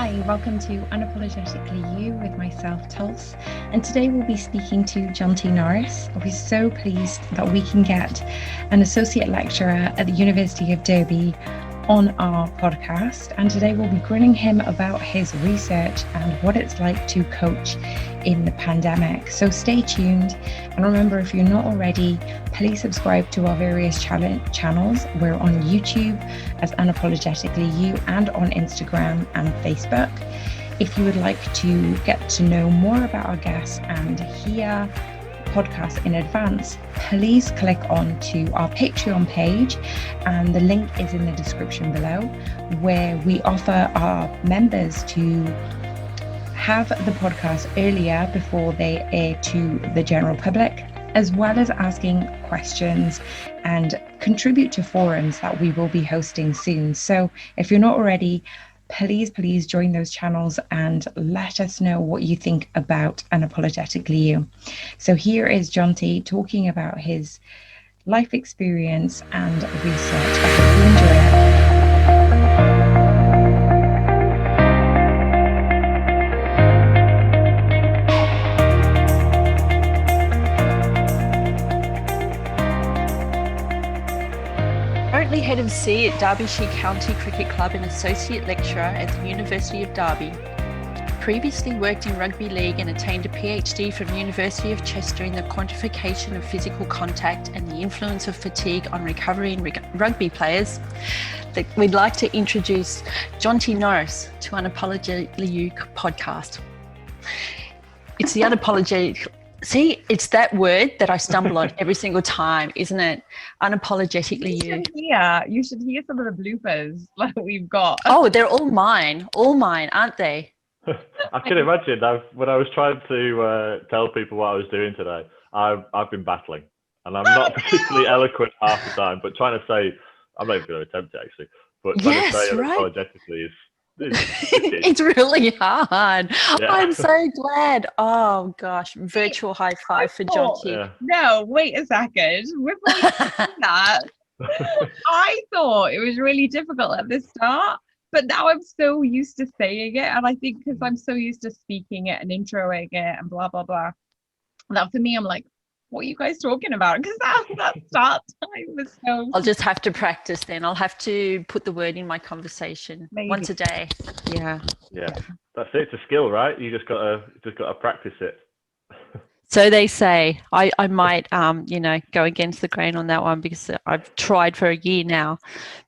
Hi, welcome to Unapologetically You with myself, Tulse. And today we'll be speaking to Jonty Norris. We're so pleased that we can get an associate lecturer at the University of Derby on our podcast. And today we'll be grilling him about his research and what it's like to coach in the pandemic. So stay tuned. And remember, if you're not already, please subscribe to our various channels. We're on YouTube as Unapologetically You and on Instagram and Facebook. If you would like to get to know more about our guests and hear podcasts in advance, please click on to our Patreon page, and the link is in the description below, where we offer our members to have the podcast earlier before they air to the general public, as well as asking questions and contribute to forums that we will be hosting soon. So if you're not already, please join those channels and let us know what you think about Unapologetically You. So here is Jonty talking about his life experience and research. I hope you enjoy it. Currently Head of S&C at Derbyshire County Cricket Club and Associate Lecturer at the University of Derby. Previously worked in rugby league and attained a PhD from the University of Chester in the quantification of physical contact and the influence of fatigue on recovery in rugby players. We'd like to introduce Jonty Norris to Unapologetically You podcast. It's the unapologetic. See, it's that word that I stumble on every single time, isn't it? Unapologetically you. You should hear some of the bloopers that we've got. Oh, they're all mine, aren't they? I can imagine. When I was trying to tell people what I was doing today, I've been battling, and I'm not particularly eloquent half the time. But trying to say, I'm not even going to attempt it actually. But trying to say unapologetically is it's really hard. Yeah. I'm so glad. Oh gosh, virtual high five for Jonty. Yeah. No, wait a second. Before you do that, I thought it was really difficult at the start, but now I'm so used to saying it, and I think because I'm so used to speaking it and introing it and blah blah blah, that for me I'm like, what are you guys talking about? Because that start time was so... I'll just have to practice then. I'll have to put the word in my conversation once a day. Yeah, that's it. It's a skill, right? You just gotta practice it. So they say. I might go against the grain on that one because I've tried for a year now,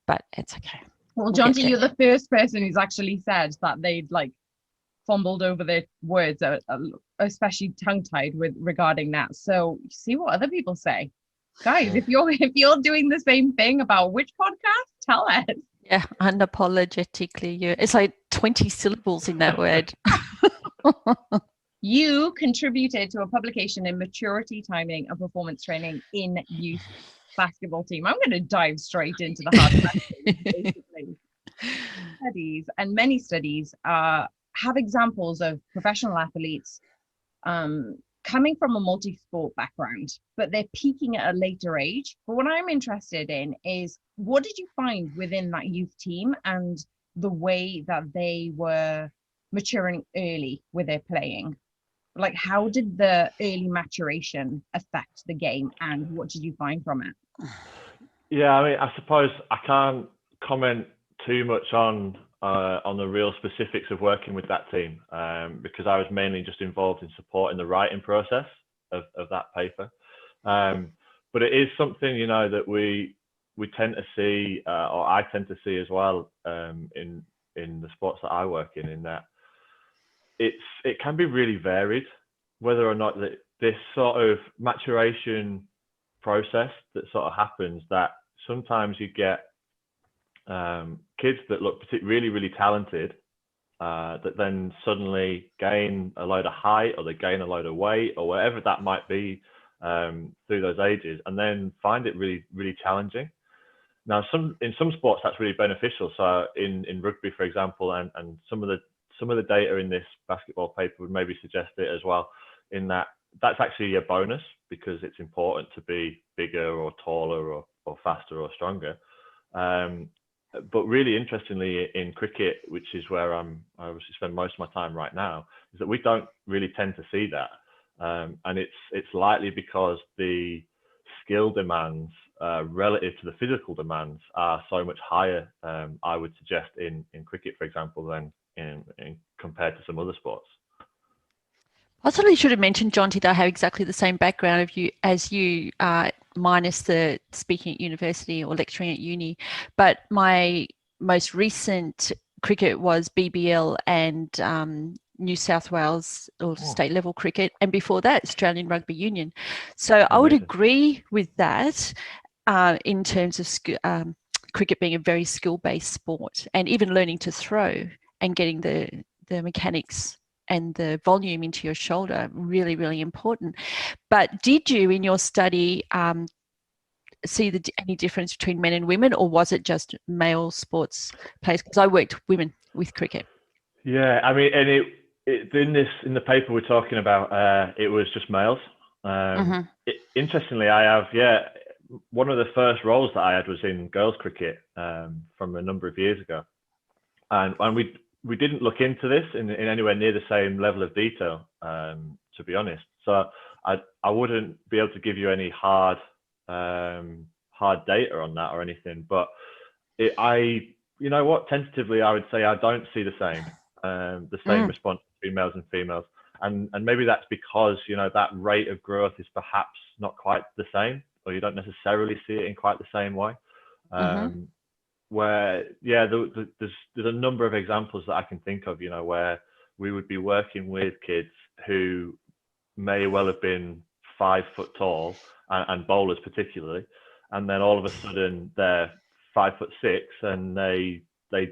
but it's okay. Well, Jonty, you're the first person who's actually said that they'd fumbled over their words, especially tongue-tied regarding that. So see what other people say, guys. If you're doing the same thing about which podcast, tell us. Yeah, unapologetically you. It's like 20 syllables in that word. You contributed to a publication in maturity timing and performance training in youth basketball team. I'm going to dive straight into the hard questions, basically. Many studies have examples of professional athletes coming from a multi-sport background, but they're peaking at a later age. But what I'm interested in is, what did you find within that youth team and the way that they were maturing early with their playing? How did the early maturation affect the game, and what did you find from it? Yeah, I mean, I suppose I can't comment too much on the real specifics of working with that team, because I was mainly just involved in supporting the writing process of that paper. But it is something, that we tend to see, or I tend to see as well, in the sports that I work in that it can be really varied, whether or not this sort of maturation process that sort of happens, that sometimes you get kids that look really, really talented, that then suddenly gain a load of height, or they gain a load of weight, or whatever that might be, through those ages, and then find it really, really challenging. Now, in some sports that's really beneficial. So in rugby, for example, and some of the data in this basketball paper would maybe suggest it as well, in that's actually a bonus, because it's important to be bigger or taller or faster or stronger. but really interestingly in cricket, which is where I obviously spend most of my time right now, is that we don't really tend to see that. And it's likely because the skill demands relative to the physical demands are so much higher, I would suggest, in cricket, for example, than in compared to some other sports. Possibly should have mentioned, Jonty, that I have exactly the same background of you as you, minus the speaking at university or lecturing at uni. But my most recent cricket was BBL and New South Wales or state level cricket, and before that, Australian Rugby Union. So I would agree with that in terms of cricket being a very skill-based sport, and even learning to throw and getting the mechanics and the volume into your shoulder, really, really important. But did you, in your study, see any difference between men and women, or was it just male sports players? Because I worked women with cricket. Yeah, I mean, and in the paper we're talking about, it was just males. Interestingly, I have, one of the first roles that I had was in girls cricket from a number of years ago, and we didn't look into this in anywhere near the same level of detail, to be honest. So I wouldn't be able to give you any hard data on that or anything. But you know what, tentatively, I would say I don't see the same response between males and females, and maybe that's because that rate of growth is perhaps not quite the same, or you don't necessarily see it in quite the same way. Where there's a number of examples that I can think of, where we would be working with kids who may well have been 5 foot tall, and bowlers particularly, and then all of a sudden they're 5'6", and they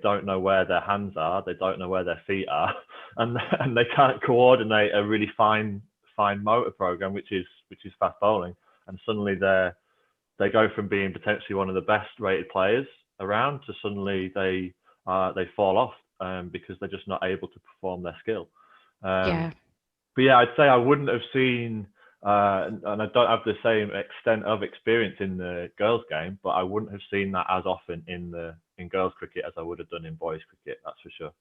don't know where their hands are, they don't know where their feet are, and they can't coordinate a really fine motor program, which is fast bowling, and suddenly they go from being potentially one of the best rated players around to suddenly they fall off because they're just not able to perform their skill. But yeah, I'd say I wouldn't have seen, and I don't have the same extent of experience in the girls game, but I wouldn't have seen that as often in girls cricket as I would have done in boys cricket. That's for sure.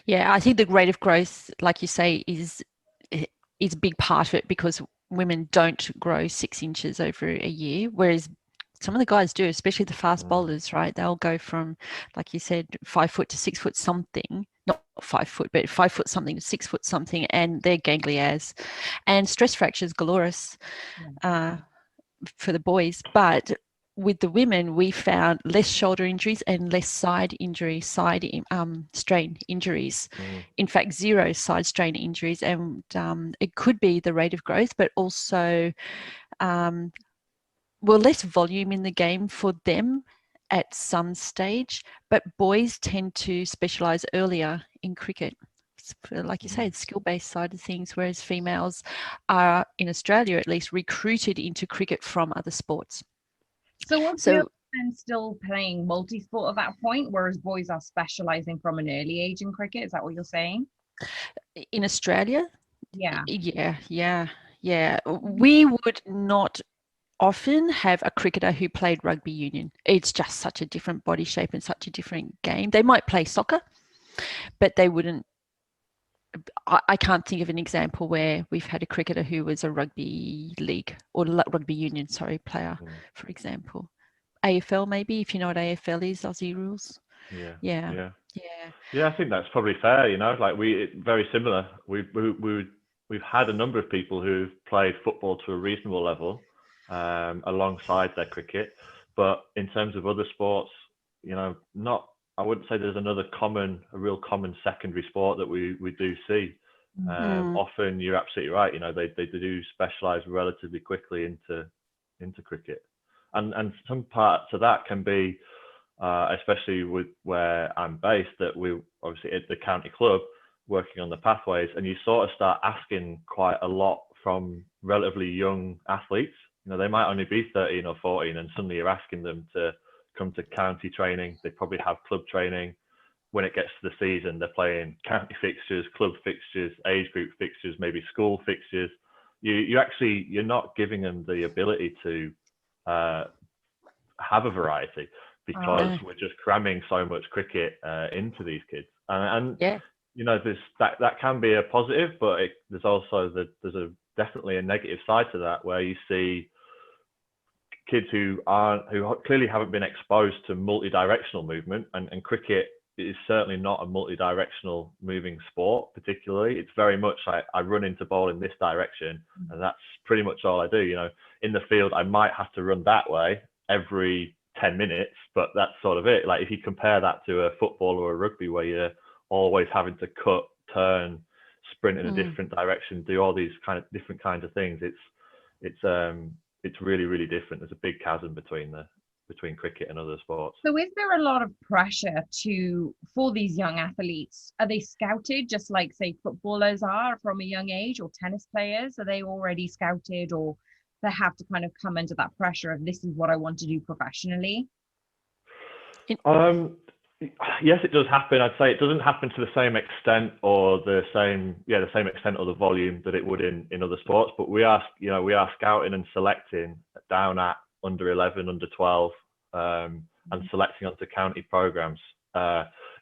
Yeah, I think the rate of growth, like you say, is a big part of it, because women don't grow 6 inches over a year, whereas some of the guys do, especially the fast bowlers, right? They'll go from, like you said, 5 foot to 6 foot something, not 5 foot, but 5 foot something to 6 foot something, and they're gangly as, and stress fractures galore for the boys. But with the women, we found less shoulder injuries and less side strain injuries. In fact, 0 side strain injuries, and it could be the rate of growth, but also less volume in the game for them at some stage, but boys tend to specialize earlier in cricket. Like you say, it's skill-based side of things, whereas females are, in Australia at least, recruited into cricket from other sports. So men still playing multi-sport at that point, whereas boys are specializing from an early age in cricket? Is that what you're saying? In Australia? Yeah. We would not often have a cricketer who played rugby union. It's just such a different body shape and such a different game. They might play soccer, but they wouldn't. I can't think of an example where we've had a cricketer who was a rugby league or rugby union, player, for example. AFL, maybe, if you know what AFL is, Aussie rules. Yeah, I think that's probably fair. Like very similar. We've had a number of people who've played football to a reasonable level alongside their cricket, but in terms of other sports, I wouldn't say there's a real common secondary sport that we do see. Often you're absolutely right. They do specialize relatively quickly into cricket, and some parts of that can be, especially with where I'm based, that we obviously at the county club working on the pathways, and you sort of start asking quite a lot from relatively young athletes. They might only be 13 or 14, and suddenly you're asking them to come to county training. They probably have club training. When it gets to the season, they're playing county fixtures, club fixtures, age group fixtures, maybe school fixtures. You're not giving them the ability to have a variety, because we're just cramming so much cricket into these kids. And yeah. you know, that can be a positive, but there's also definitely a negative side to that, where you see kids who clearly haven't been exposed to multi-directional movement, and cricket is certainly not a multi-directional moving sport particularly. It's very much like I run into ball in this direction, and that's pretty much all I do. You know, in the field I might have to run that way every 10 minutes, but that's sort of it. Like if you compare that to a football or a rugby, where you're always having to cut, turn, sprint in a different direction, do all these different kinds of things, it's really, really different. There's a big chasm between cricket and other sports. So is there a lot of pressure for these young athletes? Are they scouted just like, say, footballers are from a young age, or tennis players? Are they already scouted, or they have to kind of come under that pressure of this is what I want to do professionally? Yes, it does happen. I'd say it doesn't happen to the same extent or the same extent or the volume that it would in other sports. But we are scouting and selecting down at under 11, under 12, and selecting onto county programs.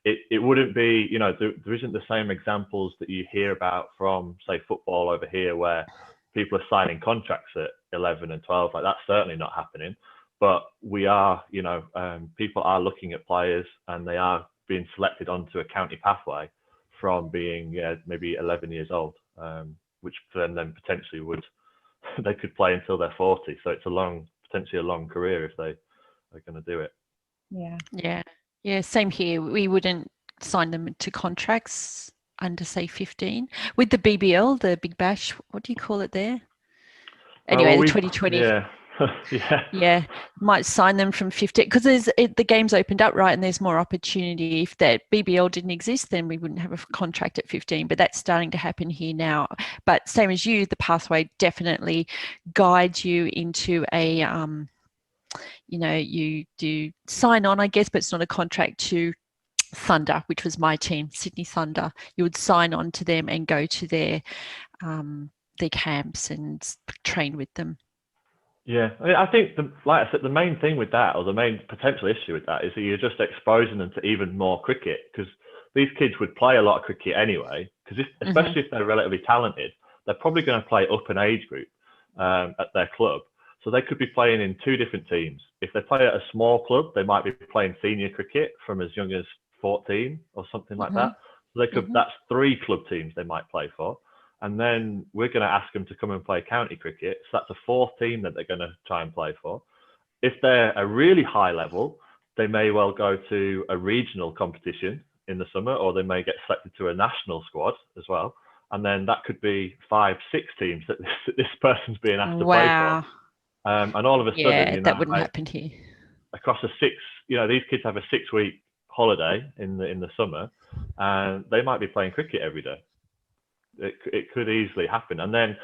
It wouldn't be, there isn't the same examples that you hear about from, say, football over here, where people are signing contracts at 11 and 12. Like, that's certainly not happening. But we are, people are looking at players, and they are being selected onto a county pathway from being maybe 11 years old, which for them then potentially they could play until they're 40. So it's potentially a long career if they are going to do it. Yeah. Same here. We wouldn't sign them to contracts under, say, 15 with the BBL, the Big Bash. What do you call it there? Anyway, the 2020. Yeah, might sign them from 15 because the game's opened up, right, and there's more opportunity. If that BBL didn't exist, then we wouldn't have a contract at 15, but that's starting to happen here now. But same as you, the pathway definitely guides you into a you do sign on, I guess, but it's not a contract to Thunder, which was my team, Sydney Thunder. You would sign on to them and go to their camps and train with them. Yeah, I think, like I said, the main thing with that, or the main potential issue with that, is that you're just exposing them to even more cricket, because these kids would play a lot of cricket anyway, because especially if they're relatively talented, they're probably going to play up an age group at their club. So they could be playing in two different teams. If they play at a small club, they might be playing senior cricket from as young as 14 or something like that. So they could, that's 3 club teams they might play for. And then we're going to ask them to come and play county cricket. So that's a 4th team that they're going to try and play for. If they're a really high level, they may well go to a regional competition in the summer, or they may get selected to a national squad as well. And then that could be 5, 6 teams that this person's being asked to play for. And all of a sudden, that wouldn't happen here. Across these kids have a 6-week holiday in the summer, and they might be playing cricket every day. It could easily happen. And then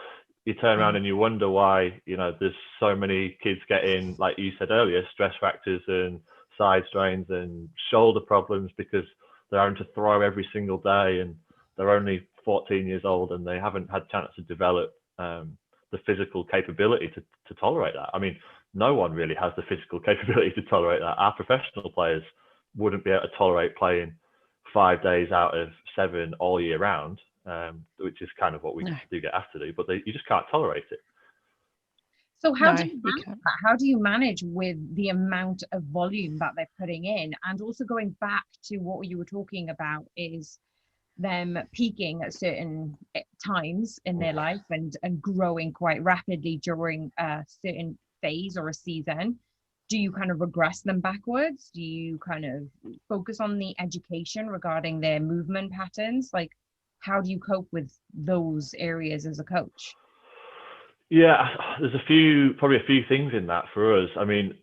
you turn around and you wonder why, there's so many kids getting, like you said earlier, stress fractures and side strains and shoulder problems because they're having to throw every single day, and they're only 14 years old and they haven't had a chance to develop the physical capability to tolerate that. I mean, no one really has the physical capability to tolerate that. Our professional players wouldn't be able to tolerate playing 5 days out of 7 all year round. Which is kind of what we do get asked to do, but you just can't tolerate it. So how do you manage that? How do you manage with the amount of volume that they're putting in? And also going back to what you were talking about is them peaking at certain times in their life and growing quite rapidly during a certain phase or a season. Do you kind of regress them backwards? Do you kind of focus on the education regarding their movement patterns? Like, how do you cope with those areas as a coach? Yeah, there's probably a few things in that for us. I mean,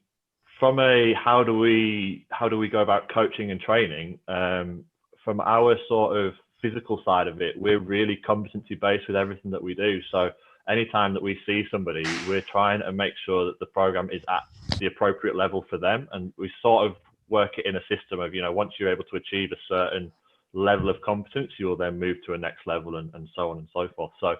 from a how do we go about coaching and training, from our sort of physical side of it, we're really competency based with everything that we do. So anytime that we see somebody, we're trying to make sure that the program is at the appropriate level for them, and we sort of work it in a system of, once you're able to achieve a certain level of competence, you'll then move to a next level, and so on and so forth. So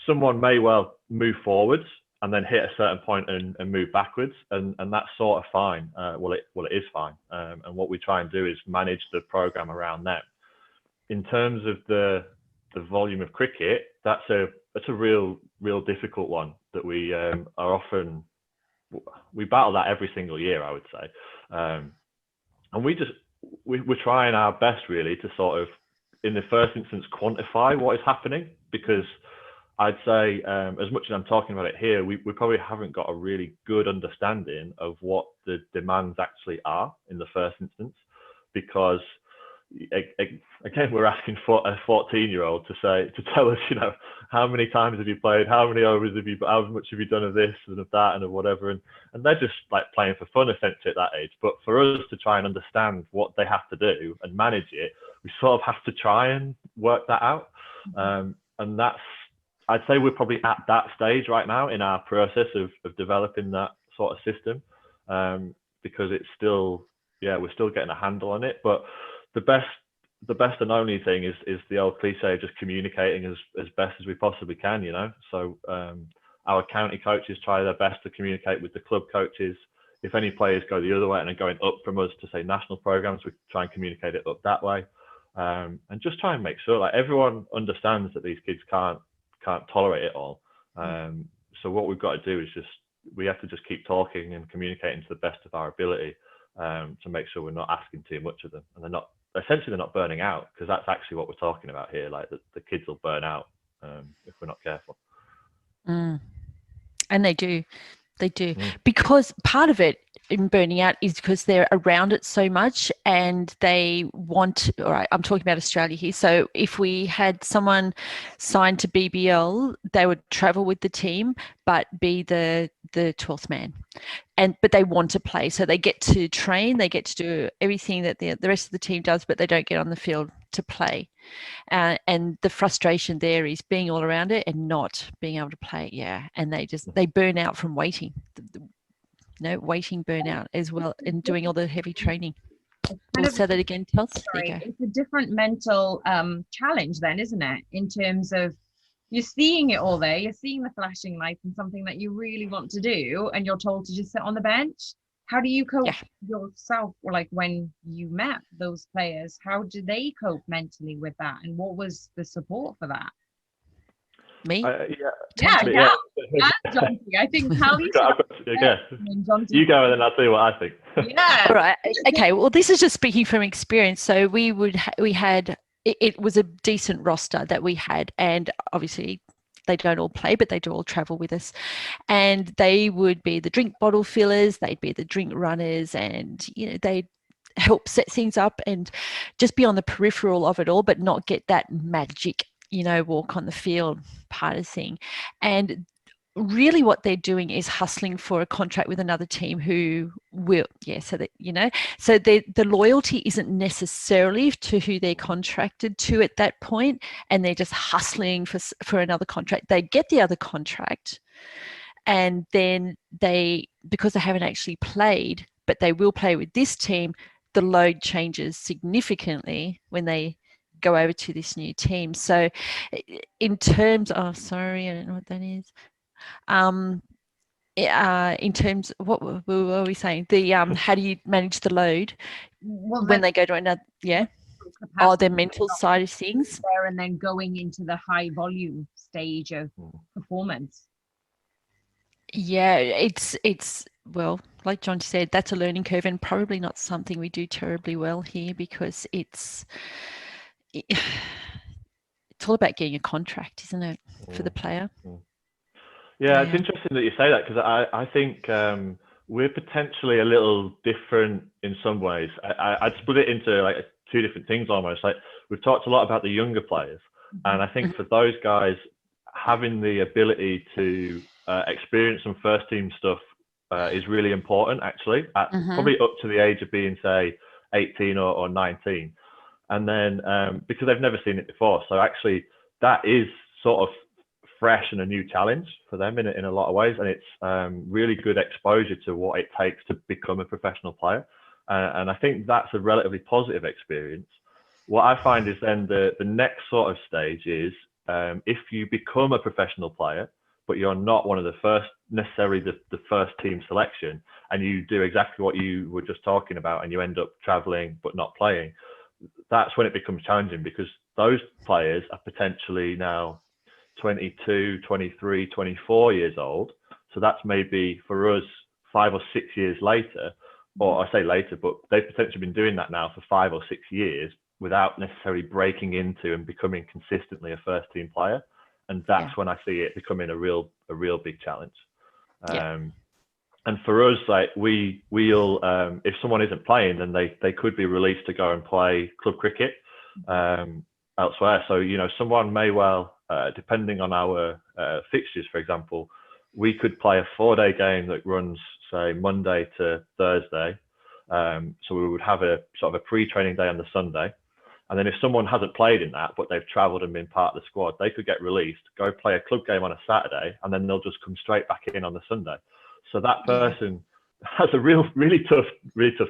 someone may well move forwards and then hit a certain point and move backwards, and that's sort of fine. Well, it is fine. And what we try and do is manage the program around them. In terms of the volume of cricket, that's a real difficult one that we we battle that every single year, I would say. And we're trying our best really to sort of, in the first instance, quantify what is happening, because I'd say, as much as I'm talking about it here, we probably haven't got a really good understanding of what the demands actually are in the first instance, because again, we're asking for a 14-year-old to tell us, how many times have you played, how many overs have you, how much have you done of this and of that and of whatever, and they're just like playing for fun essentially at that age. But for us to try and understand what they have to do and manage it, we sort of have to try and work that out, and that's, I'd say we're probably at that stage right now in our process of developing that sort of system, because it's still, we're still getting a handle on it. But the best and only thing is the old cliche of just communicating as best as we possibly can, So our county coaches try their best to communicate with the club coaches. If any players go the other way and are going up from us to say national programs, we try and communicate it up that way, and just try and make sure like everyone understands that these kids can't tolerate it all. So what we've got to do is we have to just keep talking and communicating to the best of our ability, to make sure we're not asking too much of them, and they're not burning out, because that's actually what we're talking about here. Like the kids will burn out if we're not careful. And they do. Because part of it in burning out is because they're around it so much, and they want, all right, I'm talking about Australia here. So if we had someone signed to BBL, they would travel with the team, but be the 12th man. But they want to play. So they get to train, they get to do everything that the rest of the team does, but they don't get on the field to play. And the frustration there is being all around it and not being able to play. Yeah. And they burn out from waiting. Waiting burnout as well, and doing all the heavy training. We'll say that again, Tels. It's a different mental challenge then, isn't it? In terms of, you're seeing it all there, you're seeing the flashing lights and something that you really want to do, and you're told to just sit on the bench. How do you cope yourself, or like when you met those players, how did they cope mentally with that, and what was the support for that? Me? Yeah. Jonty. I think Callie. You go and then I'll tell you what I think. Yeah. All right. Okay. Well, this is just speaking from experience. So we had it was a decent roster that we had, and obviously they don't all play, but they do all travel with us, and they would be the drink bottle fillers, they'd be the drink runners, and they'd help set things up and just be on the peripheral of it all, but not get that magic walk on the field part of thing. And really what they're doing is hustling for a contract with another team who will, so that, so the loyalty isn't necessarily to who they're contracted to at that point, and they're just hustling for another contract. They get the other contract, and then because they haven't actually played, but they will play with this team, the load changes significantly when they go over to this new team. So in terms of, sorry, I don't know what that is. In terms, what were we saying? The how do you manage the load when they go to another? Yeah. Their mental side of things. And then going into the high volume stage of performance. Yeah, it's well, like Jonty said, that's a learning curve, and probably not something we do terribly well here, because it's all about getting a contract, isn't it, for the player? Yeah, it's interesting that you say that, because I think we're potentially a little different in some ways. I'd split it into like two different things almost. Like, we've talked a lot about the younger players, and I think for those guys, having the ability to experience some first team stuff is really important, actually, at probably up to the age of being, say, 18 or 19. And then because they've never seen it before, so actually that is sort of fresh and a new challenge for them in a lot of ways, and it's really good exposure to what it takes to become a professional player, and I think that's a relatively positive experience. What I find is then the next sort of stage is if you become a professional player, but you're not one of the first, necessarily the first team selection, and you do exactly what you were just talking about, and you end up traveling but not playing, that's when it becomes challenging, because those players are potentially now 22, 23, 24 years old. So that's maybe for us 5 or 6 years later, or I say later, but they've potentially been doing that now for 5 or 6 years without necessarily breaking into and becoming consistently a first team player. And that's when I see it becoming a real big challenge. And for us, like we'll if someone isn't playing, then they could be released to go and play club cricket elsewhere. So, you know, someone may well, depending on our fixtures, for example, we could play a 4-day game that runs, say, Monday to Thursday. So we would have a sort of a pre-training day on the Sunday. And then if someone hasn't played in that, but they've travelled and been part of the squad, they could get released, go play a club game on a Saturday, and then they'll just come straight back in on the Sunday. So that person has a really tough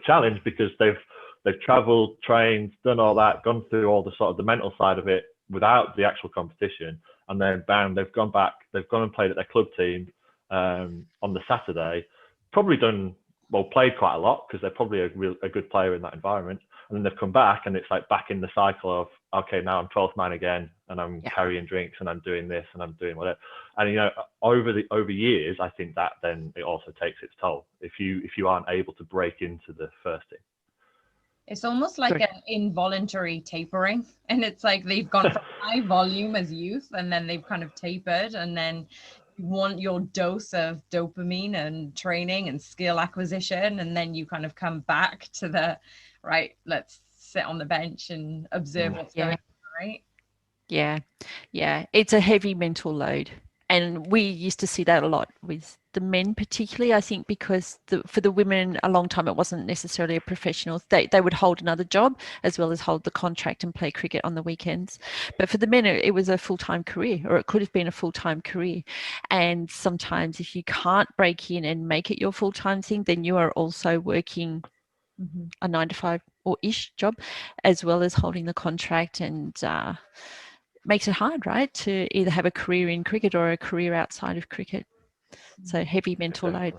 challenge, because they've travelled, trained, done all that, gone through all the sort of the mental side of it without the actual competition, and then bam, they've gone and played at their club team on the Saturday, probably played quite a lot, because they're probably a good player in that environment. And then they've come back, and it's like back in the cycle of, okay, now I'm 12th man again, and I'm carrying drinks, and I'm doing this, and I'm doing whatever. And, you know, over years, I think that then it also takes its toll if you aren't able to break into the first team. It's almost like an involuntary tapering, and it's like they've gone from high volume as youth, and then they've kind of tapered, and then you want your dose of dopamine and training and skill acquisition, and then you kind of come back to the right, let's sit on the bench and observe what's going on, right? Yeah, it's a heavy mental load, and we used to see that a lot with the men, particularly, I think, because for the women a long time it wasn't necessarily a professional. They would hold another job as well as hold the contract and play cricket on the weekends, but for the men it was a full-time career, or it could have been a full-time career. And sometimes if you can't break in and make it your full-time thing, then you are also working a 9-to-5 or ish job as well as holding the contract, and makes it hard, right, to either have a career in cricket or a career outside of cricket. So heavy mental load.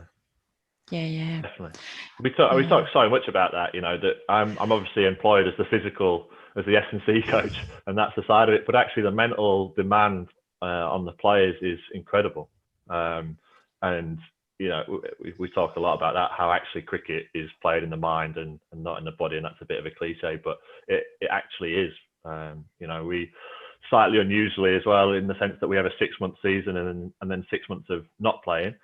Yeah. Definitely. We talk so much about that, you know, that I'm obviously employed as the S&C coach, and that's the side of it. But actually, the mental demand on the players is incredible. And you know, we talk a lot about that, how actually cricket is played in the mind and not in the body, and that's a bit of a cliche, but it actually is. You know, we slightly unusually as well, in the sense that we have a 6-month season and then 6 months of not playing,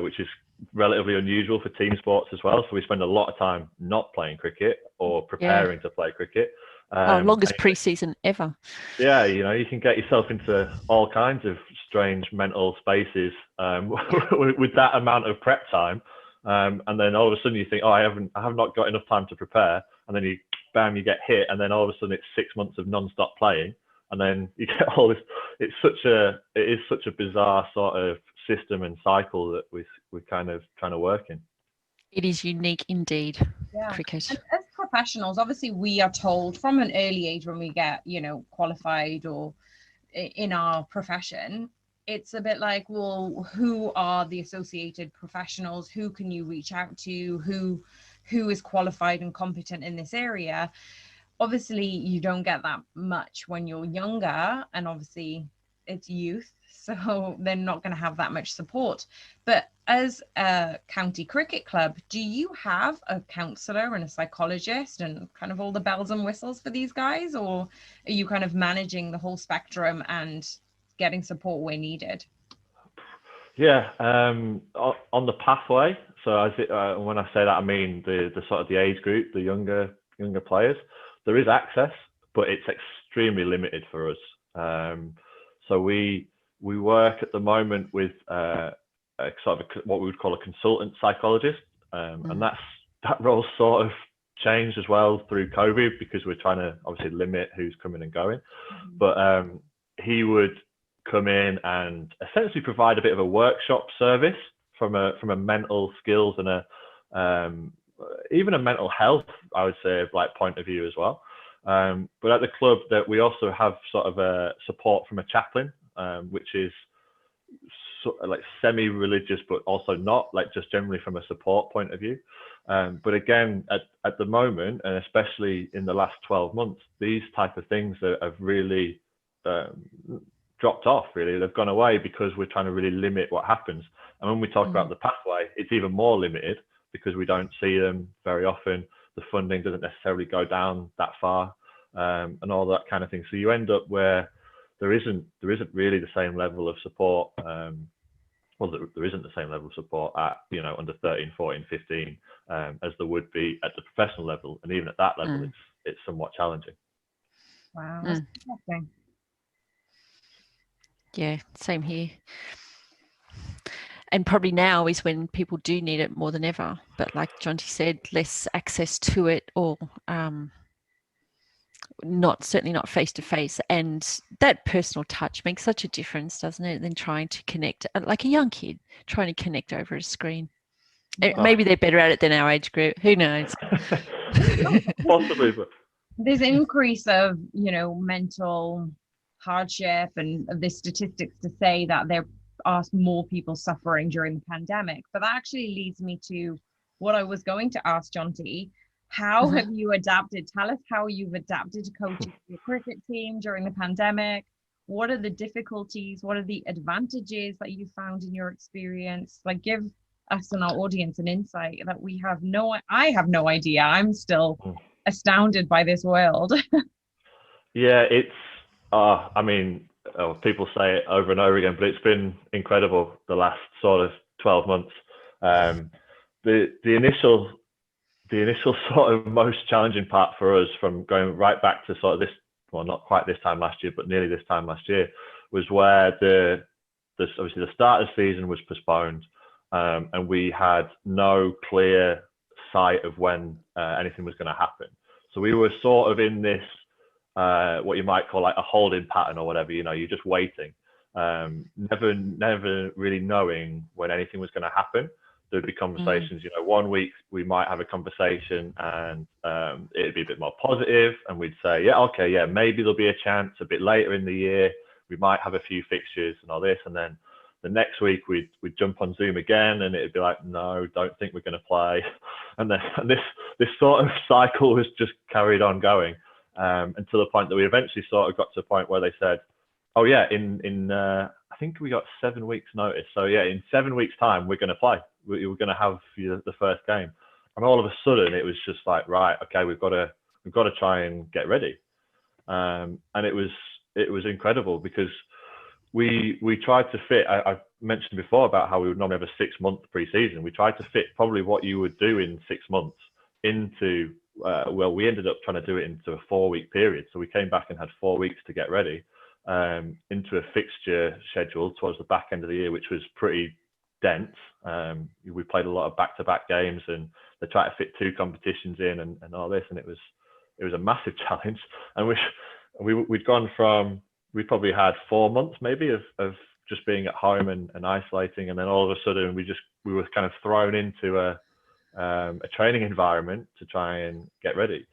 which is relatively unusual for team sports as well. So we spend a lot of time not playing cricket or preparing to play cricket. Longest pre-season ever. Yeah, you know, you can get yourself into all kinds of strange mental spaces with that amount of prep time, and then all of a sudden you think, oh, I have not got enough time to prepare, and then you get hit, and then all of a sudden it's 6 months of non-stop playing, and then you get all this. It is such a bizarre sort of system and cycle that we're kind of trying to work in. It is unique indeed. Cricket. And as professionals, obviously we are told from an early age when we get, you know, qualified or in our profession, it's a bit like, well, who are the associated professionals? Who can you reach out to? Who is qualified and competent in this area? Obviously, you don't get that much when you're younger, and obviously it's youth, so they're not going to have that much support. But as a county cricket club, do you have a counsellor and a psychologist and kind of all the bells and whistles for these guys, or are you kind of managing the whole spectrum and getting support where needed? Yeah, on the pathway. So when I say that, I mean the sort of the age group, the younger players. There is access, but it's extremely limited for us. So we work at the moment with what we would call a consultant psychologist, and that role sort of changed as well through COVID, because we're trying to obviously limit who's coming and going. But he would come in and essentially provide a bit of a workshop service from a mental skills and even a mental health, I would say, like point of view as well. But at the club, that we also have sort of a support from a chaplain, which is like semi-religious, but also not, like just generally from a support point of view. But again, at the moment, and especially in the last 12 months, these type of things have really dropped off. Really, they've gone away because we're trying to really limit what happens. And when we talk about the pathway, it's even more limited because we don't see them very often. The funding doesn't necessarily go down that far, and all that kind of thing. So you end up where there isn't really the same level of support. Well, there isn't the same level of support at, you know, under 13, 14, 15 as there would be at the professional level. And even at that level, it's somewhat challenging. Wow, that's interesting. Yeah, same here. And probably now is when people do need it more than ever. But like Jonty said, less access to it, or certainly not face to face. And that personal touch makes such a difference, doesn't it? Than trying to connect, like a young kid trying to connect over a screen. Maybe they're better at it than our age group. Who knows? Possibly, but there's an increase of, you know, mental hardship, and the statistics to say that there are more people suffering during the pandemic. But that actually leads me to what I was going to ask Jonty. How have you adapted? Tell us how you've adapted to coaching your cricket team during the pandemic. What are the difficulties? What are the advantages that you found in your experience? Like, give us and our audience an insight that I have no idea. I'm still astounded by this world. Yeah, it's, I mean, people say it over and over again, but it's been incredible the last sort of 12 months. The initial sort of most challenging part for us, from going right back to sort of this, well, not quite this time last year, but nearly this time last year, was where obviously the start of the season was postponed, and we had no clear sight of when anything was going to happen. So we were sort of in this, what you might call like a holding pattern or whatever, you know, you're just waiting, never really knowing when anything was going to happen. There'd be conversations, you know, one week we might have a conversation and it'd be a bit more positive, and we'd say, yeah, okay, yeah, maybe there'll be a chance a bit later in the year, we might have a few fixtures and all this. And then the next week we'd jump on Zoom again and it'd be like, no, don't think we're going to play. And then this sort of cycle was just carried on going until the point that we eventually sort of got to a point where they said, oh yeah, in I think we got 7 weeks notice. So yeah, in 7 weeks time, we're going to play. We're going to have the first game. And all of a sudden it was just like, right, okay, we've got to try and get ready. And it was incredible because we tried to fit, I mentioned before about how we would normally have a 6-month pre-season. We tried to fit probably what you would do in 6 months into, well, we ended up trying to do it into a 4-week period. So we came back and had 4 weeks to get ready into a fixture schedule towards the back end of the year, which was pretty dense. We played a lot of back-to-back games, and they tried to fit 2 competitions in and all this, and it was a massive challenge. And we'd gone from, we probably had 4 months maybe of just being at home and isolating, and then all of a sudden we were kind of thrown into a training environment to try and get ready.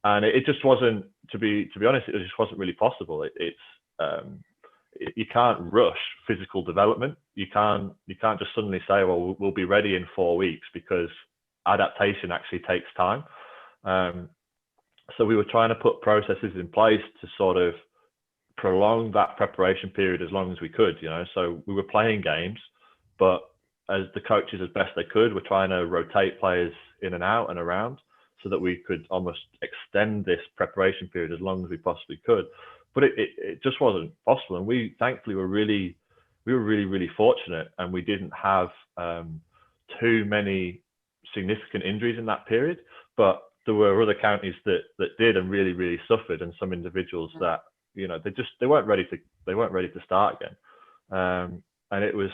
And it just wasn't, to be honest, it just wasn't really possible. You can't rush physical development. You can't just suddenly say, well, we'll be ready in 4 weeks, because adaptation actually takes time. So we were trying to put processes in place to sort of prolong that preparation period as long as we could, you know. So we were playing games, but as the coaches, as best they could, were trying to rotate players in and out and around so that we could almost extend this preparation period as long as we possibly could. But it just wasn't possible. And we thankfully were really fortunate, and we didn't have too many significant injuries in that period. But there were other counties that did and really suffered, and some individuals that, you know, they weren't ready to start again. And it was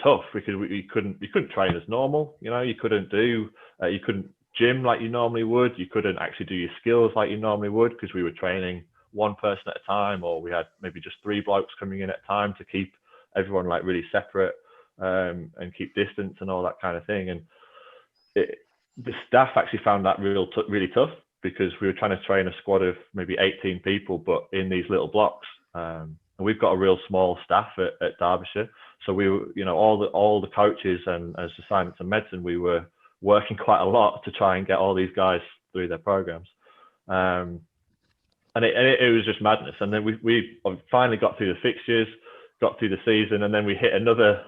tough because you couldn't train as normal. You know, you couldn't gym like you normally would. You couldn't actually do your skills like you normally would, because we were training one person at a time, or we had maybe just 3 blokes coming in at a time to keep everyone like really separate and keep distance and all that kind of thing. And the staff actually found that really tough, because we were trying to train a squad of maybe 18 people, but in these little blocks. And we've got a real small staff at Derbyshire. So we were, you know, all the coaches and as the science and medicine, we were working quite a lot to try and get all these guys through their programs. And it was just madness. And then we finally got through the fixtures, got through the season, and then we hit another,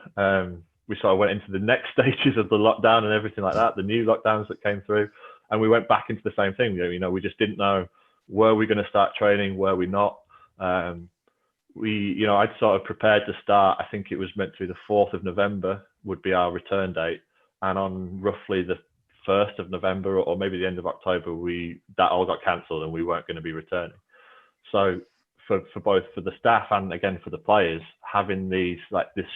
we sort of went into the next stages of the lockdown and everything like that, the new lockdowns that came through. And we went back into the same thing. You know, we just didn't know, were we going to start training? Were we not? You know, I'd sort of prepared to start, I think it was meant to be the 4th of November would be our return date. And on roughly the 1st of November or maybe the end of October, that all got cancelled and we weren't going to be returning. So for both for the staff and again for the players, having this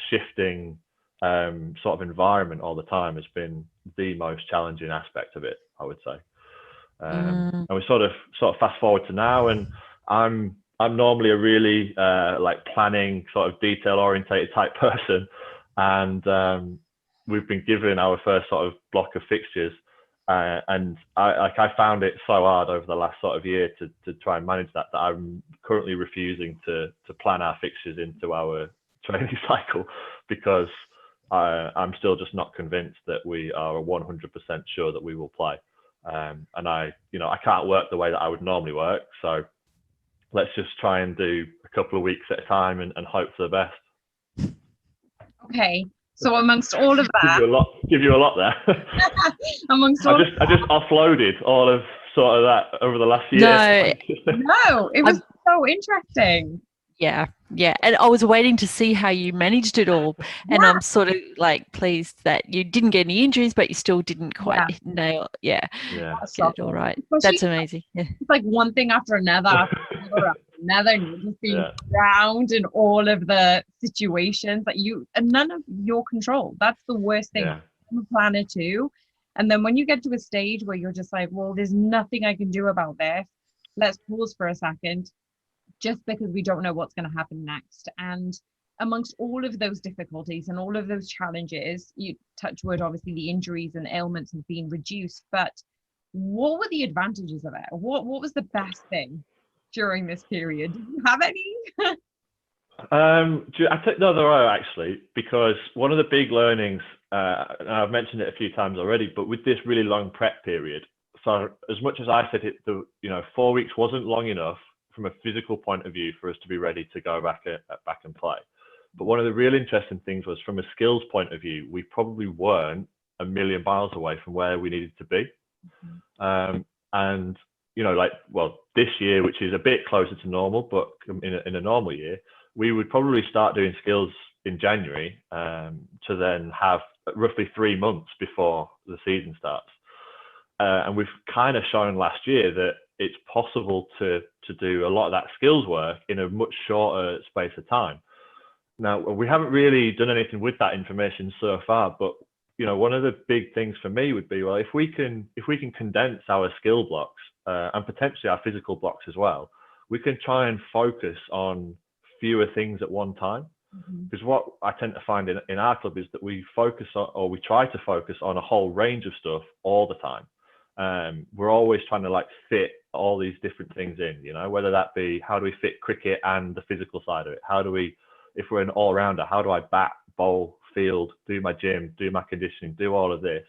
shifting sort of environment all the time has been the most challenging aspect of it, I would say. And we sort of fast forward to now, and I'm normally a really like planning, sort of detail orientated type person, and we've been given our first sort of block of fixtures, and I found it so hard over the last sort of year to try and manage that I'm currently refusing to plan our fixtures into our training cycle, because I'm still just not convinced that we are 100% sure that we will play. And I can't work the way that I would normally work. So let's just try and do a couple of weeks at a time and hope for the best. Okay. So amongst all of that, give you a lot there. I just offloaded all of sort of that over the last year. No, it was so interesting. Yeah. And I was waiting to see how you managed it all. And I'm sort of like pleased that you didn't get any injuries, but you still didn't quite nail. Get it all right. That's amazing. Yeah. It's like one thing after another, and you're just being drowned in all of the situations that none of your control. That's the worst thing. I'm a planner too. And then when you get to a stage where you're just like, well, there's nothing I can do about this. Let's pause for a second, just because we don't know what's going to happen next. And amongst all of those difficulties and all of those challenges, you touch wood, obviously the injuries and ailments have been reduced, but what were the advantages of it? What was the best thing during this period? Do you have any? I think no, there are actually, because one of the big learnings, and I've mentioned it a few times already, but with this really long prep period, so as much as I said 4 weeks wasn't long enough from a physical point of view for us to be ready to go back and play. But one of the real interesting things was, from a skills point of view, we probably weren't a million miles away from where we needed to be. And this year, which is a bit closer to normal, but in a normal year, we would probably start doing skills in January to then have roughly 3 months before the season starts. And we've kind of shown last year that it's possible to do a lot of that skills work in a much shorter space of time. Now, we haven't really done anything with that information so far, but one of the big things for me would be, well, if we can condense our skill blocks and potentially our physical blocks as well, we can try and focus on fewer things at one time. Because what I tend to find in our club is that we focus on, or we try to focus on, a whole range of stuff all the time. We're always trying to fit all these different things in, whether that be, how do we fit cricket and the physical side of it? How do we, if we're an all-rounder, how do I bat, bowl, field, do my gym, do my conditioning, do all of this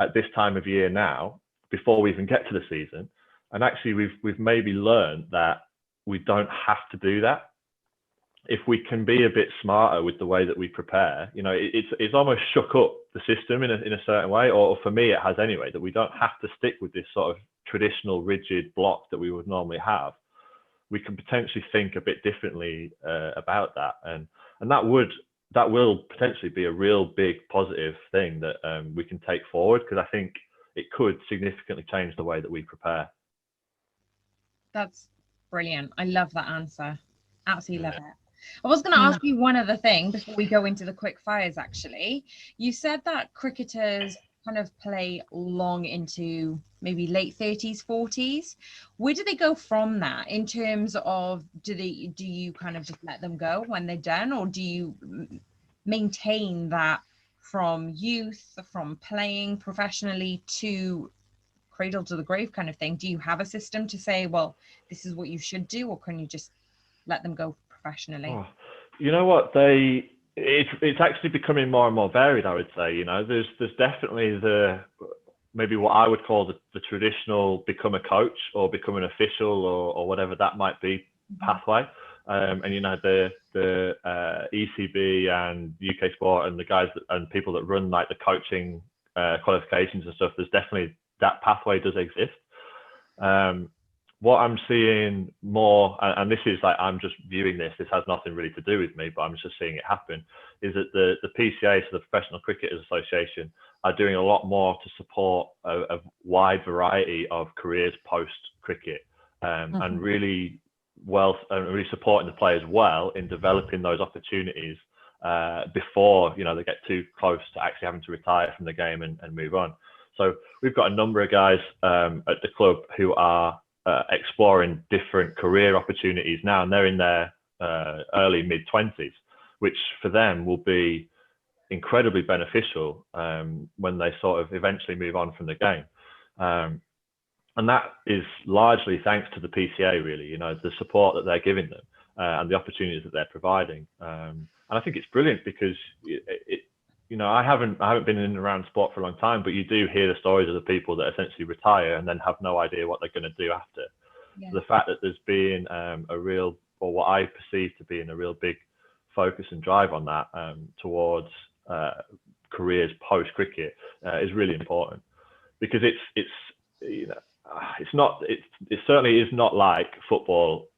at this time of year now, before we even get to the season? And actually we've maybe learned that we don't have to do that. If we can be a bit smarter with the way that we prepare, it's almost shook up the system in a certain way, or for me it has anyway, that we don't have to stick with this sort of traditional rigid block that we would normally have. We can potentially think a bit differently about that, and that will potentially be a real big positive thing that we can take forward, because I think it could significantly change the way that we prepare. That's brilliant. I love that answer. Absolutely love it. I was going to ask you one other thing before we go into the quick fires. Actually, you said that cricketers kind of play long into maybe late 30s, 40s. Where do they go from that, in terms of, do you kind of just let them go when they're done, or do you maintain that from youth, from playing professionally to cradle to the grave kind of thing? Do you have a system to say, well, this is what you should do, or can you just let them go professionally? You know what, It's actually becoming more and more varied, I would say. You know, there's definitely maybe what I would call the traditional become a coach or become an official or whatever that might be pathway. And you know, the ECB and UK Sport and the guys and people that run like the coaching qualifications and stuff, there's definitely that pathway does exist. What I'm seeing more, and this is like, I'm just viewing this has nothing really to do with me, but I'm just seeing it happen, is that the PCA, so the Professional Cricketers Association, are doing a lot more to support a wide variety of careers post cricket, and really supporting the players well in developing those opportunities before, you know, they get too close to actually having to retire from the game and move on. So we've got a number of guys at the club who are exploring different career opportunities now, and they're in their early mid-20s, which for them will be incredibly beneficial when they sort of eventually move on from the game. And that is largely thanks to the PCA, really, you know, the support that they're giving them and the opportunities that they're providing. And I think it's brilliant because you know, I haven't been in and around sport for a long time, but you do hear the stories of the people that essentially retire and then have no idea what they're going to do after. Yeah. So the fact that there's been a real, or what I perceive to be a real big focus and drive on that towards careers post cricket is really important, because it's you know, it certainly is not like football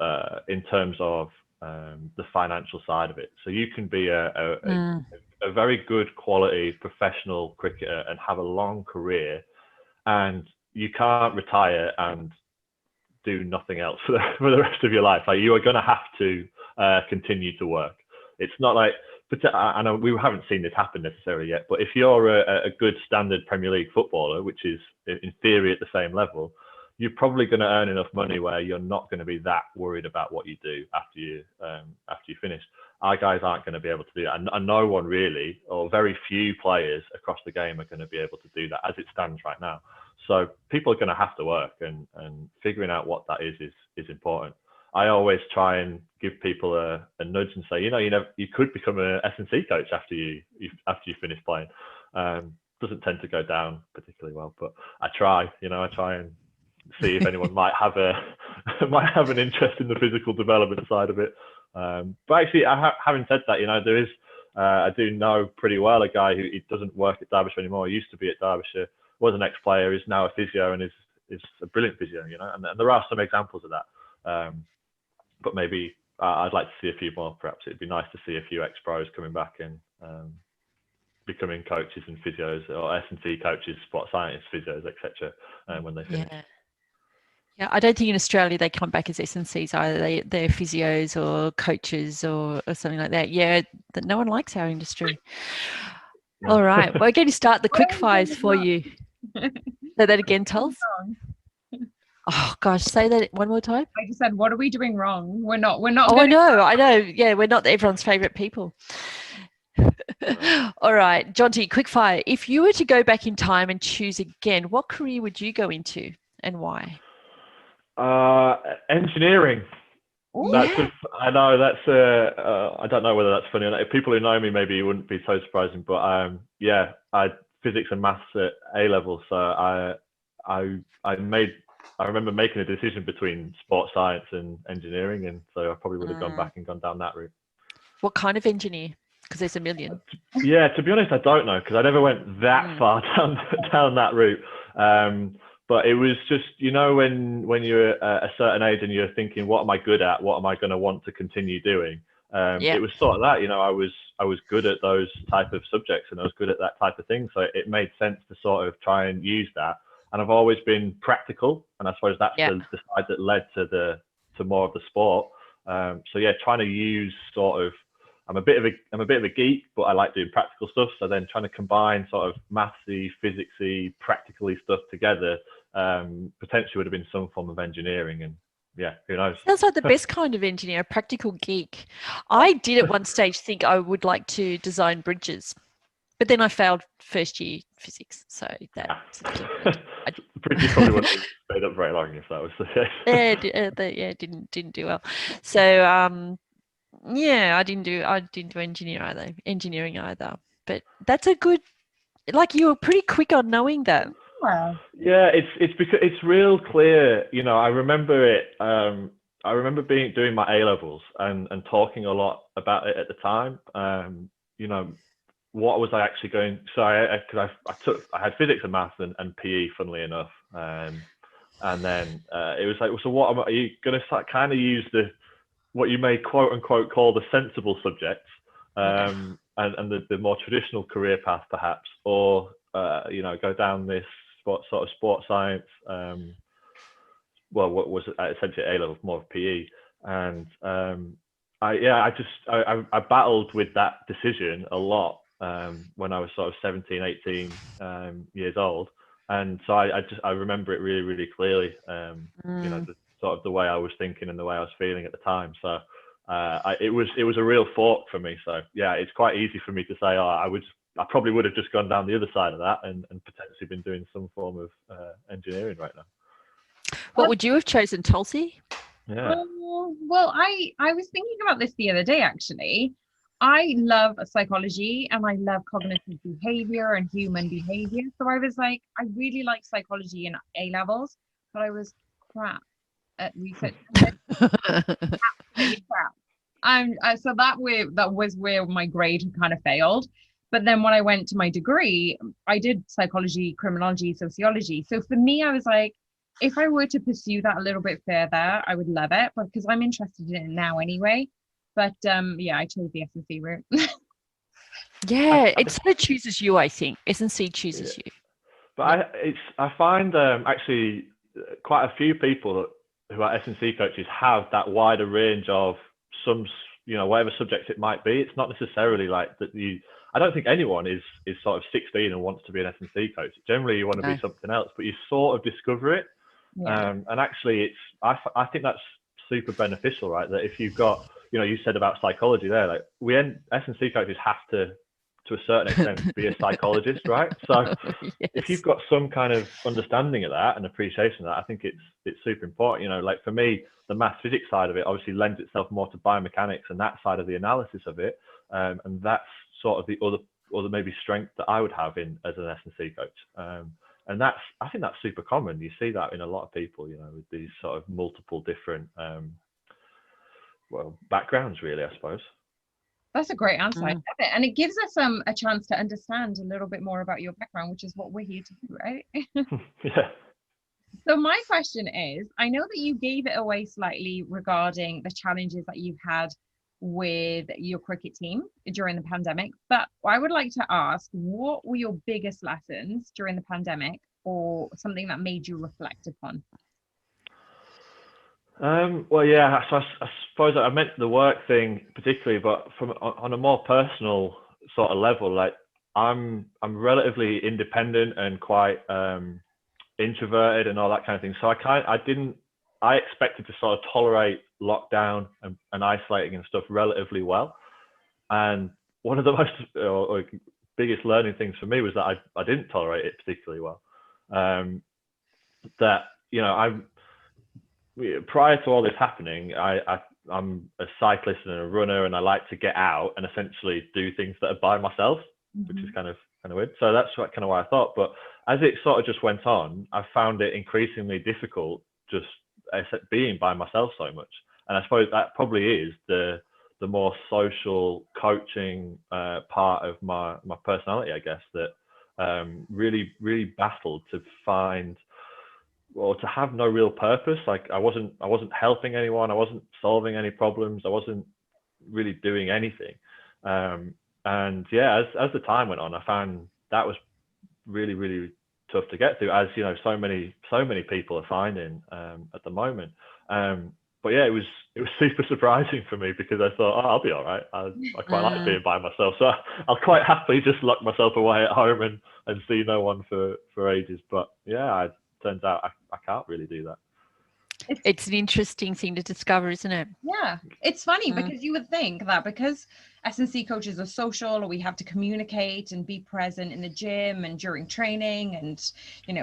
in terms of the financial side of it. So you can be a very good quality professional cricketer and have a long career, and you can't retire and do nothing else for the rest of your life. Like, you are going to have to continue to work. It's not like, I know we haven't seen this happen necessarily yet, but if you're a good standard Premier League footballer, which is in theory at the same level, you're probably going to earn enough money where you're not going to be that worried about what you do after you finish. Our guys aren't going to be able to do that, and no one really, or very few players across the game are going to be able to do that as it stands right now. So people are going to have to work, and figuring out what that is important. I always try and give people a nudge and say, you could become an S&C coach after you finish playing. Doesn't tend to go down particularly well, but I try and see if anyone might have an interest in the physical development side of it. But actually, having said that, there is, I do know pretty well a guy who he doesn't work at Derbyshire anymore. He used to be at Derbyshire, was an ex-player, is now a physio, and is a brilliant physio, and there are some examples of that. But maybe I'd like to see a few more. Perhaps it'd be nice to see a few ex-pros coming back and becoming coaches and physios, or S&C coaches, sports scientists, physios, etc. When they finish. Yeah, I don't think in Australia they come back as S&Cs either. They're physios or coaches or something like that. Yeah, that no one likes our industry. No. All right, we're going to start the quick fires for you. Say that again, Tulls. Oh gosh, say that one more time. I just said, what are we doing wrong? We're not. Oh, I know. Yeah, we're not everyone's favourite people. All right, Jonty, quick fire. If you were to go back in time and choose again, what career would you go into and why? Engineering. Yeah. I know that's I don't know whether that's funny or not. If people who know me, maybe it wouldn't be so surprising, but I had physics and maths at A level, so I remember making a decision between sports science and engineering, and so I probably would have gone back and gone down that route. What kind of engineer? Because there's a million. Yeah, to be honest, I don't know, because I never went that far down that route. But it was just, when you're a certain age and you're thinking, what am I good at? What am I going to want to continue doing? It was sort of that, I was good at those type of subjects, and I was good at that type of thing. So it made sense to sort of try and use that. And I've always been practical, and I suppose that's the side that led to more of the sport. Trying to use sort of, I'm a bit of a geek, but I like doing practical stuff. So then trying to combine sort of mathsy, physicsy, practically stuff together potentially would have been some form of engineering. And who knows? Sounds like the best kind of engineer, a practical geek. I did at one stage think I would like to design bridges, but then I failed first year physics. So that the bridges probably wouldn't have stayed up very long if that was the case. Didn't do well. So Yeah, I didn't do engineering either. But that's a good, like, you were pretty quick on knowing that. Well, Yeah, it's because it's real clear. You know, I remember it. I remember doing my A levels and talking a lot about it at the time. You know, what was I actually going? So I had physics and maths and PE, funnily enough. And then it was like, so what are you going to kind of use what you may quote unquote call the sensible subjects, and the more traditional career path perhaps, or you know, go down this sort of sports science, well, what was essentially A level, more of PE. And I battled with that decision a lot when I was sort of 17, 18 years old. And so I remember it really, really clearly, you know, sort of the way I was thinking and the way I was feeling at the time. So it was a real fork for me. So yeah, it's quite easy for me to say, oh, I probably would have just gone down the other side of that and potentially been doing some form of engineering right now. What would you have chosen, Tulsi? Yeah. Well, I was thinking about this the other day, actually. I love psychology and I love cognitive behavior and human behavior. So I was like, I really like psychology in A levels, but I was crap at research. Absolutely crap. So that was where my grade kind of failed. But then when I went to my degree, I did psychology, criminology, sociology. So for me, I was like, if I were to pursue that a little bit further, I would love it, because I'm interested in it now anyway. But yeah, I chose the S&C route. Yeah, it sort of chooses you, I think. S&C chooses you. But I find actually quite a few people who are S&C coaches have that wider range of some, you know, whatever subjects it might be. It's not necessarily like that I don't think anyone is sort of 16 and wants to be an S&C coach. Generally, you want to be something else, but you sort of discover it. Yeah. And actually, I think that's super beneficial, right? That if you've got, you know, you said about psychology there, like S&C coaches have to a certain extent be a psychologist, right? So yes. If you've got some kind of understanding of that and appreciation of that, I think it's super important. You know, like for me, the math physics side of it obviously lends itself more to biomechanics and that side of the analysis of it, and that's sort of the other maybe strength that I would have as an S&C coach. And I think that's super common. You see that in a lot of people, you know, with these sort of multiple different backgrounds, really, I suppose. That's a great answer. I love it. And it gives us a chance to understand a little bit more about your background, which is what we're here to do, right? Yeah. So my question is, I know that you gave it away slightly regarding the challenges that you've had with your cricket team during the pandemic, but I would like to ask, what were your biggest lessons during the pandemic, or something that made you reflect upon? Well, yeah, so I suppose I meant the work thing particularly, but on a more personal sort of level, like I'm relatively independent and quite introverted and all that kind of thing. So I expected to sort of tolerate lockdown and isolating and stuff relatively well. And one of the most or biggest learning things for me was that I didn't tolerate it particularly well. That, you know, prior to all this happening, I'm a cyclist and a runner, and I like to get out and essentially do things that are by myself, which is kind of weird. So that's kind of what I thought. But as it sort of just went on, I found it increasingly difficult just being by myself so much. And I suppose that probably is the more social coaching part of my personality, I guess, that really, really battled to find, or to have no real purpose. Like I wasn't helping anyone. I wasn't solving any problems. I wasn't really doing anything. And yeah, as the time went on, I found that was really, really tough to get through, as you know, so many people are finding at the moment. But yeah, it was super surprising for me, because I thought, I'll be all right. I quite like being by myself, so I'll quite happily just lock myself away at home and see no one for ages. But yeah, it turns out I can't really do that. It's an interesting thing to discover, isn't it? Yeah, it's funny because you would think that because S&C coaches are social, or we have to communicate and be present in the gym and during training, and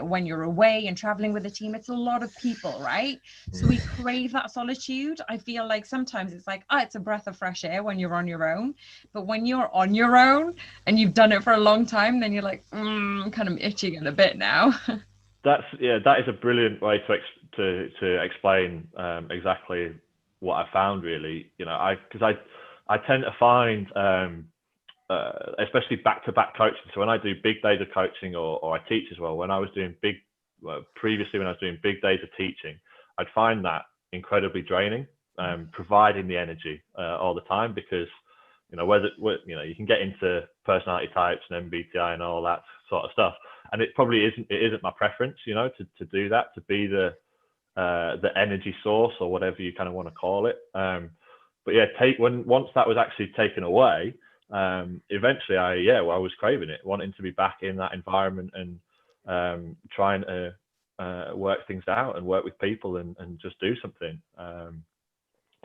when you're away and traveling with the team, it's a lot of people, right? So we crave that solitude. I feel like sometimes it's like, it's a breath of fresh air when you're on your own, but when you're on your own and you've done it for a long time, then you're like, I'm kind of itching a bit now. That is a brilliant way to explain exactly what I found, really. Because I tend to find, especially back-to-back coaching. So when I do big days of coaching, or I teach as well, when I was doing previously when I was doing big days of teaching, I'd find that incredibly draining, providing the energy all the time, because you can get into personality types and MBTI and all that sort of stuff, and it isn't my preference, to do that, to be the energy source, or whatever you kind of want to call it. But yeah, once that was actually taken away, eventually I was craving it, wanting to be back in that environment, and trying to work things out and work with people and just do something.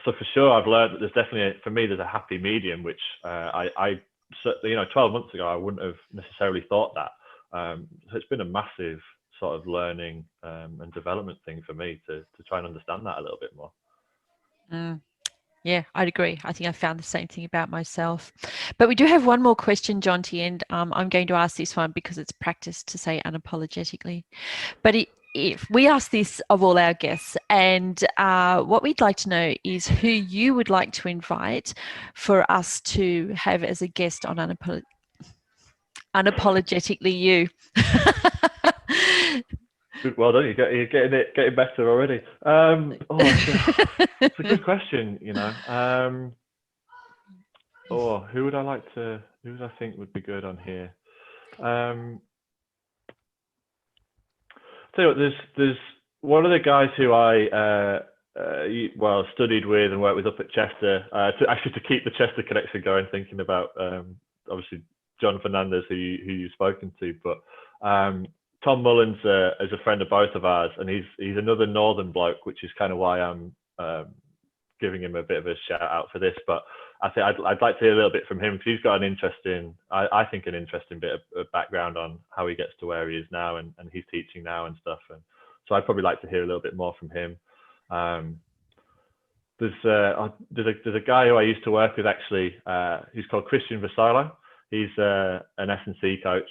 So for sure, I've learned that there's definitely, for me, there's a happy medium, which I 12 months ago, I wouldn't have necessarily thought that. So it's been a massive sort of learning and development thing for me to try and understand that a little bit more. Yeah, I'd agree. I think I found the same thing about myself. But we do have one more question, Jonty, and I'm going to ask this one because it's practice to say unapologetically. But if we ask this of all our guests, and what we'd like to know is who you would like to invite for us to have as a guest on Unapologetically You. Well done. You're getting better already. It's a good question. Who would I think would be good on here? Tell you what, there's one of the guys who I studied with and worked with up at Chester, to keep the Chester connection going, thinking about obviously John Fernandez, who you've spoken to, but Tom Mullins is a friend of both of ours, and he's another northern bloke, which is kind of why I'm giving him a bit of a shout out for this. But I think I'd like to hear a little bit from him, because he's got an interesting bit of background on how he gets to where he is now, and he's teaching now and stuff. And so I'd probably like to hear a little bit more from him. There's a guy who I used to work with, actually, who's called Christian Vasilo. He's an S&C coach.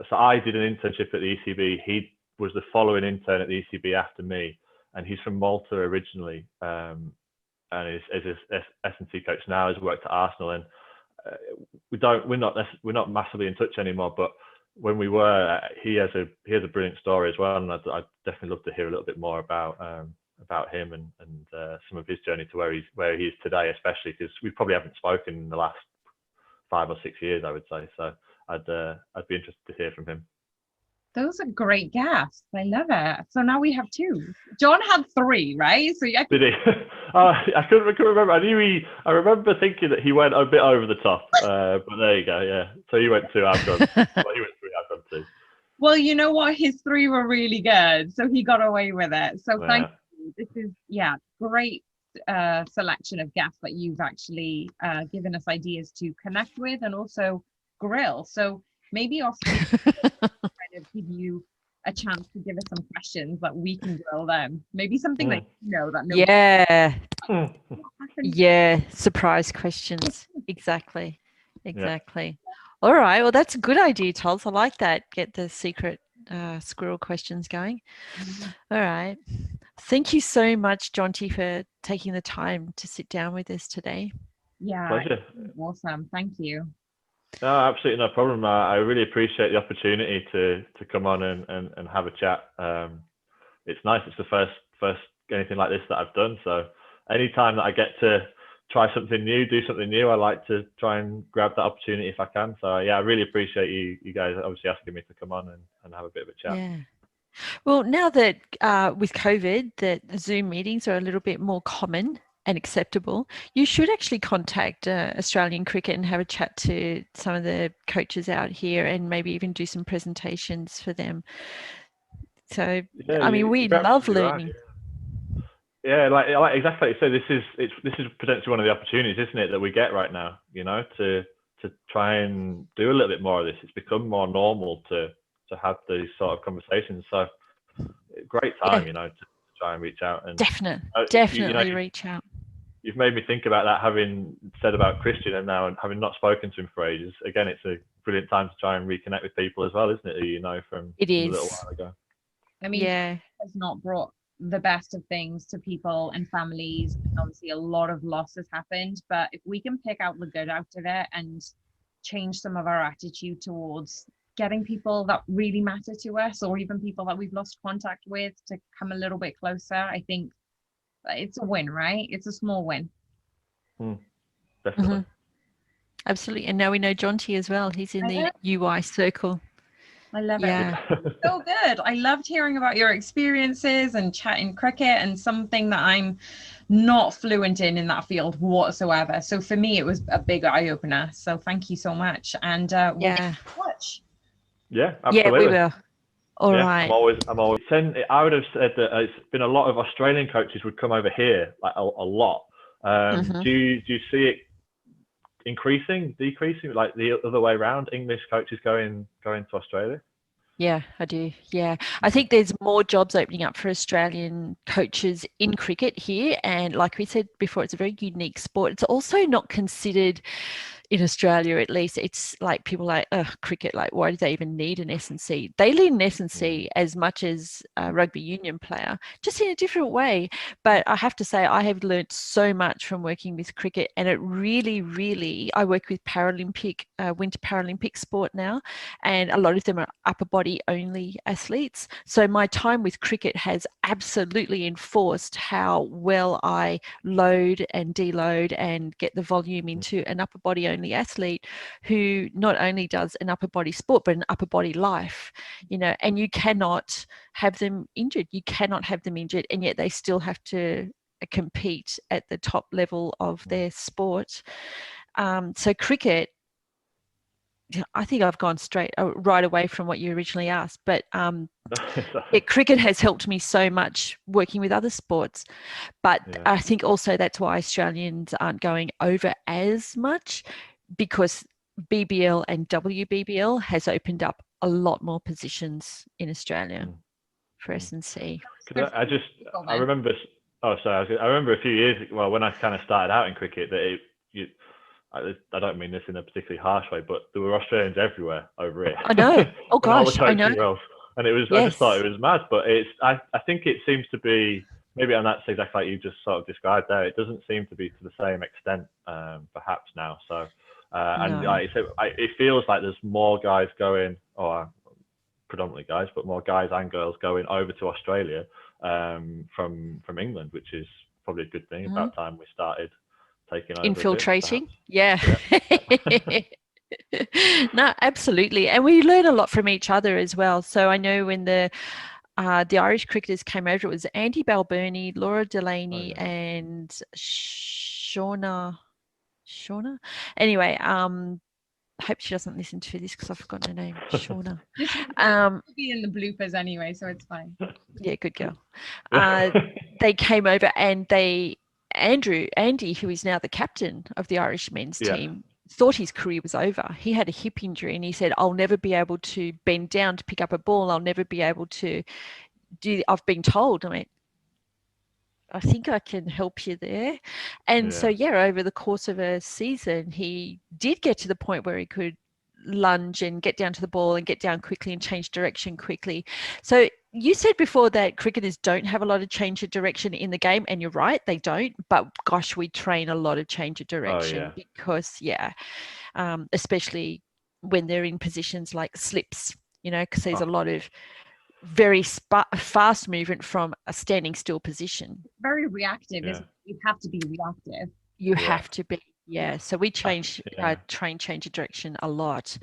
So I did an internship at the ECB. He was the following intern at the ECB after me, and he's from Malta originally, and is S&C coach now. Has worked at Arsenal, and we're not massively in touch anymore. But when we were, he has a brilliant story as well, and I'd definitely love to hear a little bit more about him and some of his journey to where he is today, especially because we probably haven't spoken in the last 5 or 6 years, I would say. So I'd be interested to hear from him. Those are great guests. I love it. So now we have 2. John had 3, right? So yeah. Did he? I couldn't remember. I remember thinking that he went a bit over the top. But there you go. Yeah. So you went 2. I've gone. He went 3. I've gone 2. Well, you know what? His 3 were really good, so he got away with it. So thank you. This is great selection of guests that you've actually given us ideas to connect with and also grill. So maybe Oscar kind of give you a chance to give us some questions that we can grill them. Maybe something that surprise questions. Exactly. All right, well, that's a good idea, Tols. I like that. Get the secret squirrel questions going. All right, thank you so much, Jonty, for taking the time to sit down with us today. Pleasure. Awesome. Thank you. No, absolutely no problem. I really appreciate the opportunity to come on and have a chat. It's nice. It's the first anything like this that I've done. So anytime that I get to try something new, do something new, I like to try and grab that opportunity if I can. So I really appreciate you guys obviously asking me to come on and have a bit of a chat. Yeah. Well, now that with COVID, that Zoom meetings are a little bit more common and acceptable, you should actually contact Australian Cricket and have a chat to some of the coaches out here and maybe even do some presentations for them. So, Yeah, I mean, we you're love absolutely learning. right. Yeah, like exactly. So this is potentially one of the opportunities, isn't it, that we get right now? You know, to try and do a little bit more of this. It's become more normal to have these sort of conversations. So great time, Yeah, you know, to try and reach out. And definitely reach out. you've made me think about that, having said about Christian, and now having not spoken to him for ages. Again, it's a brilliant time to try and reconnect with people as well, isn't it? Who you know from It a little is. while ago. I mean, Yeah. has not brought the best of things to people and families. Obviously, a lot of loss has happened, but if we can pick out the good out of it and change some of our attitude towards getting people that really matter to us, or even people that we've lost contact with, to come a little bit closer, I think it's a win, right? It's a small win. Definitely. Absolutely. And now we know Jonty as well. He's in the UI circle. I love Yeah. it. So good. I loved hearing about your experiences and chatting cricket, and something that I'm not fluent in that field whatsoever. So for me, it was a big eye opener. So thank you so much. And we'll watch. Yeah, absolutely. Yeah, we will. All right. I'm always. I would have said that it's been a lot of Australian coaches would come over here, like a lot. Do you see it increasing, decreasing, like the other way around? English coaches going to Australia? Yeah, I do. Yeah. I think there's more jobs opening up for Australian coaches in cricket here. And like we said before, it's a very unique sport. It's also not considered, in Australia at least, it's like people like, cricket, like why do they even need an S&C? They need an S&C as much as a rugby union player, just in a different way. But I have to say, I have learnt so much from working with cricket, and it really, I work with winter Paralympic sport now, and a lot of them are upper body only athletes. So my time with cricket has absolutely enforced how well I load and deload and get the volume into an upper body only athlete who not only does an upper body sport but an upper body life, you know. And you cannot have them injured, and yet they still have to compete at the top level of their sport. So cricket, I think I've gone right away from what you originally asked, but cricket has helped me so much working with other sports. But I think also that's why Australians aren't going over as much, because BBL and WBBL has opened up a lot more positions in Australia for S&C. I remember. Oh, sorry. I remember a few years ago, when I kind of started out in cricket, that I don't mean this in a particularly harsh way, but there were Australians everywhere over here. I know. Oh gosh, I know. Roles. And it was, I just thought it was mad. But I think it seems to be, maybe, and that's exactly like you just sort of described there. It doesn't seem to be to the same extent, perhaps now. So, and like I said, it feels like there's more guys going, or predominantly guys, but more guys and girls going over to Australia from England, which is probably a good thing. About time we started taking over infiltrating. No, absolutely. And we learn a lot from each other as well. So I know when the Irish cricketers came over, it was Andy Balbirnie, Laura Delaney, and Shauna. Anyway, I hope she doesn't listen to this because I've forgotten her name. Shauna. Be in the bloopers anyway, so it's fine. Yeah, good girl. They came over, and Andy, who is now the captain of the Irish men's team, thought his career was over. He had a hip injury, and he said, I'll never be able to bend down to pick up a ball. I'll never be able to I've been told. I think I can help you there. And so, over the course of a season, he did get to the point where he could lunge and get down to the ball and get down quickly and change direction quickly. So you said before that cricketers don't have a lot of change of direction in the game, and you're right, they don't. But gosh, we train a lot of change of direction because, especially when they're in positions like slips, because there's a lot of very fast movement from a standing still position. Very reactive. You have to be reactive. You have to be. Yeah, so we train change of direction a lot.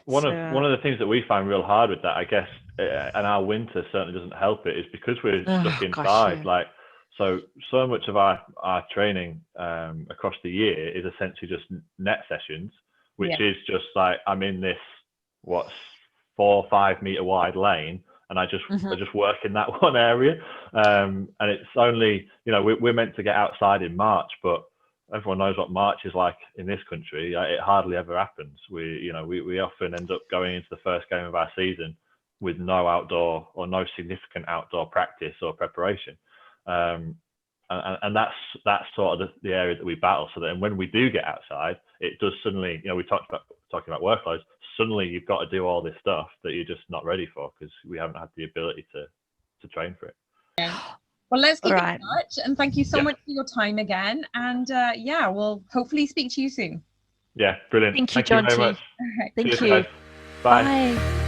One of the things that we find real hard with that, I guess, and our winter certainly doesn't help it, is because we're stuck inside. So much of our training across the year is essentially just net sessions, which is just like, I'm in this 4 or 5 meter wide lane, and I just work in that one area. And it's only, you know, we're meant to get outside in March, but everyone knows what March is like in this country. It hardly ever happens. We often end up going into the first game of our season with no outdoor or no significant outdoor practice or preparation. And that's sort of the area that we battle. So that when we do get outside, it does suddenly, you know, we talking about workloads, suddenly you've got to do all this stuff that you're just not ready for because we haven't had the ability to train for it. Yeah. Well, let's keep in touch, and thank you so much for your time again. And yeah, we'll hopefully speak to you soon. Yeah, brilliant. Thank you, Jonty. very much. All right. Thank you. Guys. Bye. Bye.